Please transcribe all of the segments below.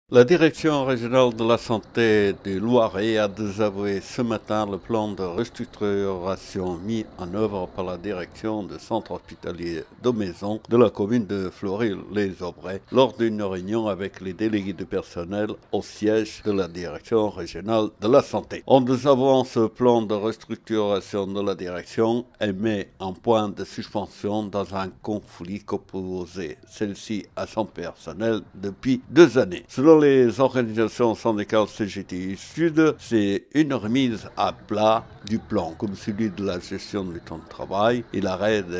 La direction régionale de la santé du Loiret a désavoué ce matin le plan de restructuration mis en œuvre par la direction du centre hospitalier de Maison de la commune de Fleury-les-Aubrais lors d'une réunion avec les délégués du personnel au siège de la direction régionale de la santé. En désavouant ce plan de restructuration de la direction, elle met un point de suspension dans un conflit qu'opposait celle-ci à son personnel depuis 2 années. Selon les organisations syndicales CGT Sud, c'est une remise à plat du plan, comme celui de la gestion du temps de travail et l'arrêt de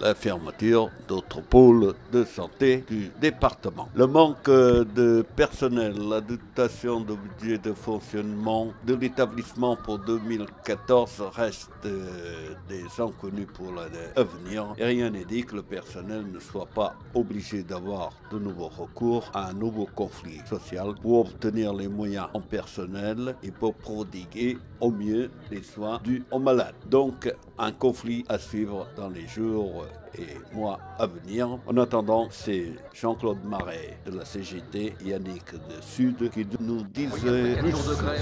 la fermeture d'autres pôles de santé du département. Le manque de personnel, la dotation de budget de fonctionnement de l'établissement pour 2014 reste des inconnus pour l'avenir et rien n'est dit que le personnel ne soit pas obligé d'avoir de nouveaux recours à un nouveau conflit social pour obtenir les moyens en personnel et pour prodiguer au mieux les soins dus aux malades. Donc un conflit à suivre dans les jours et mois à venir. En attendant, c'est Jean-Claude Marais de la CGT et Yannick de Sud qui nous disent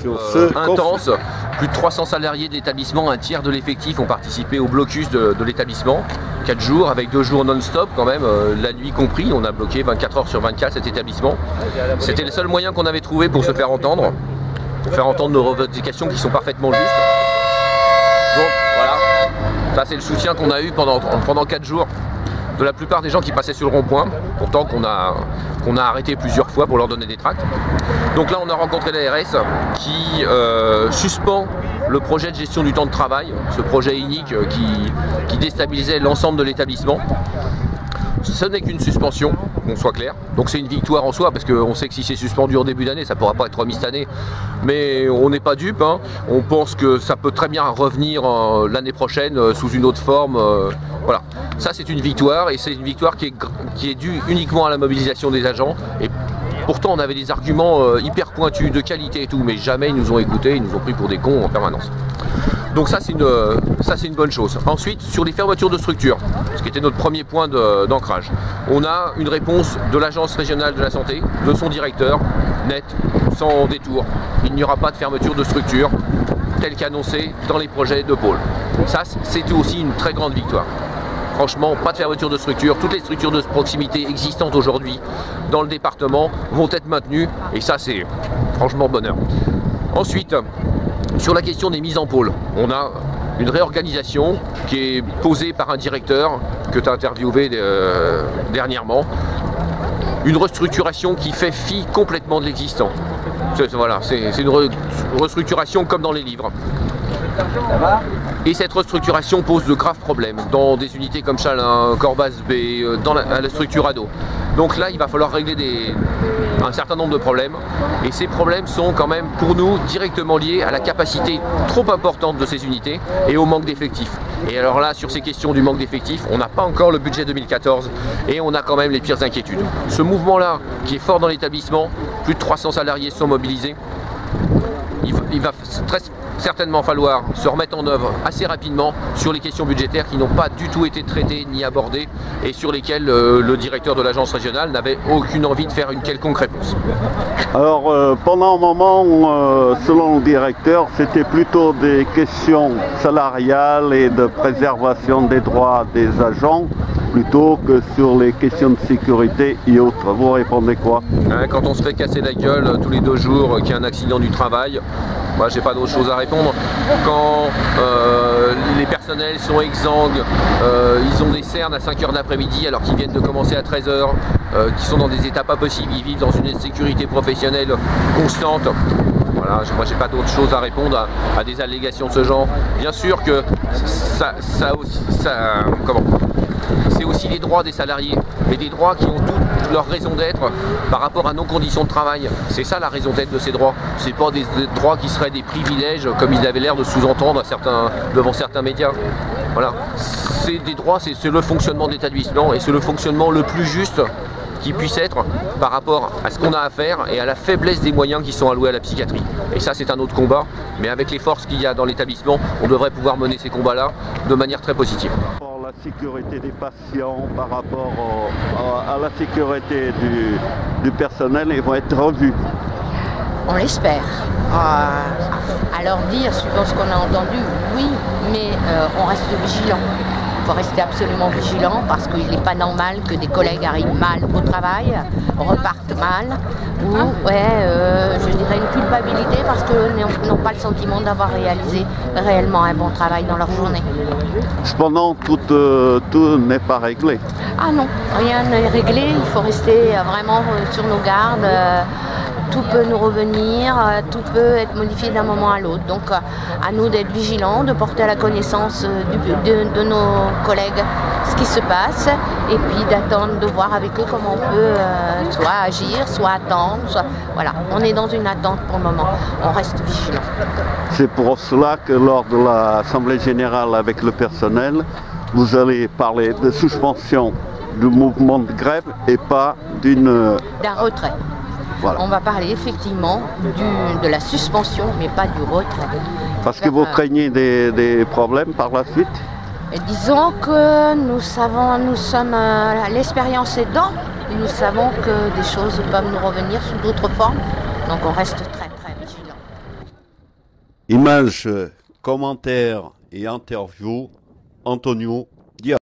sur ce intense. Plus de 300 salariés de l'établissement, un tiers de l'effectif ont participé au blocus de l'établissement. 4 jours avec 2 jours non-stop quand même, la nuit compris. On a bloqué 24 heures sur 24 cet établissement. C'était le seul moyen qu'on avait trouvé pour se faire entendre, pour faire entendre nos revendications qui sont parfaitement justes. Donc voilà, ça c'est le soutien qu'on a eu pendant 4 jours de la plupart des gens qui passaient sur le rond-point, pourtant qu'on a arrêté plusieurs fois pour leur donner des tracts. Donc là on a rencontré l'ARS qui suspend le projet de gestion du temps de travail, ce projet unique qui déstabilisait l'ensemble de l'établissement. Ce n'est qu'une suspension, qu'on soit clair. Donc c'est une victoire en soi, parce qu'on sait que si c'est suspendu en début d'année, ça ne pourra pas être remis cette année. Mais on n'est pas dupe, hein. On pense que ça peut très bien revenir l'année prochaine sous une autre forme. Voilà, ça c'est une victoire, et c'est une victoire qui est due uniquement à la mobilisation des agents. Et pourtant on avait des arguments hyper pointus, de qualité et tout, mais jamais ils nous ont écoutés, ils nous ont pris pour des cons en permanence. Donc ça c'est une bonne chose. Ensuite, sur les fermetures de structures, ce qui était notre premier point d'ancrage, on a une réponse de l'agence régionale de la santé, de son directeur, net, sans détour. Il n'y aura pas de fermeture de structure tel qu'annoncé dans les projets de pôle. Ça, c'était aussi une très grande victoire. Franchement, pas de fermeture de structure. Toutes les structures de proximité existantes aujourd'hui dans le département vont être maintenues, et ça c'est franchement bonheur. Ensuite, sur la question des mises en pôle, on a une réorganisation qui est posée par un directeur que tu as interviewé dernièrement. Une restructuration qui fait fi complètement de l'existant. Voilà, c'est une restructuration comme dans les livres. Et cette restructuration pose de graves problèmes dans des unités comme Chalin, Corbas B, dans la structure ado. Donc là, il va falloir régler un certain nombre de problèmes. Et ces problèmes sont quand même, pour nous, directement liés à la capacité trop importante de ces unités et au manque d'effectifs. Et alors là, sur ces questions du manque d'effectifs, on n'a pas encore le budget 2014 et on a quand même les pires inquiétudes. Ce mouvement-là, qui est fort dans l'établissement, plus de 300 salariés sont mobilisés. Il va très certainement falloir se remettre en œuvre assez rapidement sur les questions budgétaires qui n'ont pas du tout été traitées ni abordées et sur lesquelles le directeur de l'agence régionale n'avait aucune envie de faire une quelconque réponse. Alors pendant un moment, selon le directeur, c'était plutôt des questions salariales et de préservation des droits des agents plutôt que sur les questions de sécurité et autres. Vous répondez quoi? Quand on se fait casser la gueule tous les 2 jours, qu'il y a un accident du travail, moi j'ai pas d'autre chose à répondre. Quand les personnels sont exsangues, ils ont des cernes à 5 h d'après-midi alors qu'ils viennent de commencer à 13 h, qui sont dans des états pas possibles, ils vivent dans une insécurité professionnelle constante. Voilà, moi j'ai pas d'autre chose à répondre à des allégations de ce genre. Bien sûr que c'est aussi les droits des salariés, mais des droits qui ont toute leur raison d'être par rapport à nos conditions de travail. C'est ça la raison d'être de ces droits. C'est pas des droits qui seraient des privilèges comme ils avaient l'air de sous-entendre devant certains médias. Voilà, c'est des droits, c'est le fonctionnement de l'établissement et c'est le fonctionnement le plus juste qui puisse être par rapport à ce qu'on a à faire et à la faiblesse des moyens qui sont alloués à la psychiatrie. Et ça c'est un autre combat, mais avec les forces qu'il y a dans l'établissement, on devrait pouvoir mener ces combats-là de manière très positive. la sécurité des patients, par rapport à la sécurité du personnel, ils vont être revus. On l'espère. À leur dire, suivant ce qu'on a entendu, oui, mais on reste vigilant. Il faut rester absolument vigilant parce qu'il n'est pas normal que des collègues arrivent mal au travail, repartent mal, ou je dirais une culpabilité parce qu'ils n'ont pas le sentiment d'avoir réalisé réellement un bon travail dans leur journée. Cependant, tout n'est pas réglé. Ah non, rien n'est réglé, il faut rester vraiment sur nos gardes. Tout peut nous revenir, tout peut être modifié d'un moment à l'autre. Donc à nous d'être vigilants, de porter à la connaissance de nos collègues ce qui se passe et puis d'attendre, de voir avec eux comment on peut soit agir, soit attendre. Voilà, on est dans une attente pour le moment, on reste vigilant. C'est pour cela que lors de l'Assemblée générale avec le personnel, vous allez parler de suspension du mouvement de grève et pas d'un retrait. Voilà. On va parler effectivement de la suspension, mais pas du retrait. Parce que vous craignez des problèmes par la suite? Et disons que nous sommes l'expérience aidant, nous savons que des choses peuvent nous revenir sous d'autres formes, donc on reste très très vigilant. Images, commentaires et interviews, Antonio